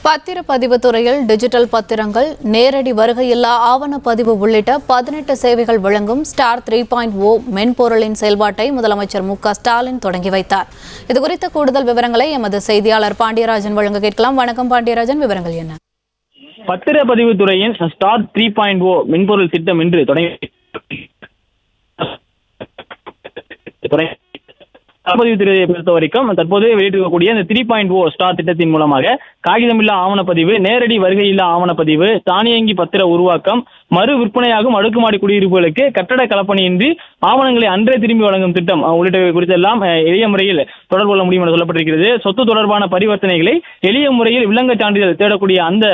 பத்திரப்பதிவு துறையில் டிஜிட்டல் பத்திரங்கள், நேரடி வருகையில்லா ஆவணப்பதிவு உள்ளிட்ட 18 சேவைகள் வழங்கும் ஸ்டார் 3.0 மென்பொருளின் செயல்பாட்டை முதலமைச்சர் மு.க.ஸ்டாலின் தொடங்கி வைத்தார். இதுகுறித்த கூடுதல் விவரங்களை எமது செய்தியாளர் பாண்டியராஜன் வழங்க கேட்கலாம். வணக்கம் பாண்டியராஜன், விவரங்கள் என்ன? பத்திரப்பதிவு துறையின் ஸ்டார் 3.0 மென்பொருள் திட்டம் இன்று தொடங்கி பதிவுத்துறையை பொறுத்த வரைக்கும் தற்போது வெளியிட்டிருக்கக்கூடிய இந்த 3.0 ஸ்டார் திட்டத்தின் மூலமாக காகிதமில்லா ஆவணப்பதிவு, நேரடி வருகையில்லா ஆவணப்பதிவு, தானியங்கி பத்திர உருவாக்கம், மறு விற்பனையாகும் அடுக்குமாடி குடியிருப்புகளுக்கு கட்டட கலப்பணியின்றி ஆவணங்களை அன்றே திரும்பி வழங்கும் திட்டம் உள்ளிட்டவை குறித்தெல்லாம் எளிய முறையில் தொடர்பு கொள்ள முடியும் என சொல்லப்பட்டிருக்கிறது. சொத்து தொடர்பான பரிவர்த்தனைகளை எளிய முறையில் வில்லங்க சான்றிதழ் தேடக்கூடிய அந்த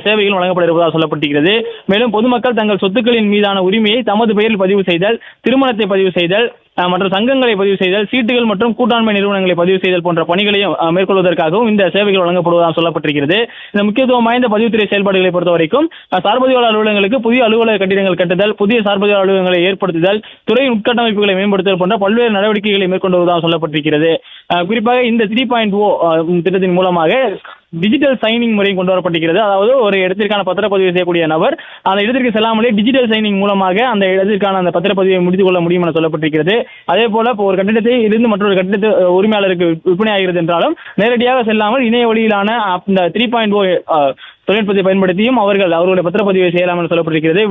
சேவைகள் வழங்கப்பட இருப்பதாக சொல்லப்பட்டிருக்கிறது. மேலும் பொதுமக்கள் தங்கள் சொத்துக்களின் மீதான உரிமையை தமது பெயரில் பதிவு செய்தல், திருமணத்தை பதிவு செய்தல் மற்றும் சங்கங்களை பதிவு செய்தல், சீட்டுகள் மற்றும் கூட்டாண்மை நிறுவனங்களை பதிவு செய்தல் போன்ற பணிகளையும் மேற்கொள்வதற்காகவும் இந்த சேவைகள் வழங்கப்படுவதாக சொல்லப்பட்டிருக்கிறது. இந்த முக்கியத்துவம் வாய்ந்த பதிவுத்துறை செயல்பாடுகளை பொறுத்த வரைக்கும் சார்பதிவாளர் அலுவலகங்களுக்கு புதிய அலுவலக கட்டிடங்கள் கட்டுதல், புதிய சார்பதிவாளர் அலுவலகங்களை ஏற்படுத்துதல், துறையின் உட்கட்டமைப்புகளை மேம்படுத்துதல் போன்ற பல்வேறு நடவடிக்கைகளை மேற்கொண்டு வருவதாக சொல்லப்பட்டிருக்கிறது. குறிப்பாக இந்த 3.0 திட்டத்தின் மூலமாக டிஜிட்டல் சைனிங் முறை கொண்டு வரப்பட்டிருக்கிறது. அதாவது ஒரு இடத்திற்கான பத்திரப்பதிவு செய்யக்கூடிய நபர் அந்த இடத்திற்கு செல்லாமலே டிஜிட்டல் சைனிங் மூலமாக அந்த இடத்திற்கான அந்த பத்திரப்பதிவை முடித்துக் கொள்ள முடியும் என சொல்லப்பட்டிருக்கிறது. அதே போல இப்போ ஒரு கட்டிடத்தை இருந்து மற்றொரு கட்டிட உரிமையாளருக்கு விற்பனை ஆகிறது என்றாலும் நேரடியாக செல்லாமல் இணைய வழியிலான இந்த 3.0 தொழில்நுட்பத்தை பயன்படுத்தியும் அவர்களுடைய பத்திரப்பதிவை செய்யலாம் என சொல்லப்பட்டிருக்கிறது.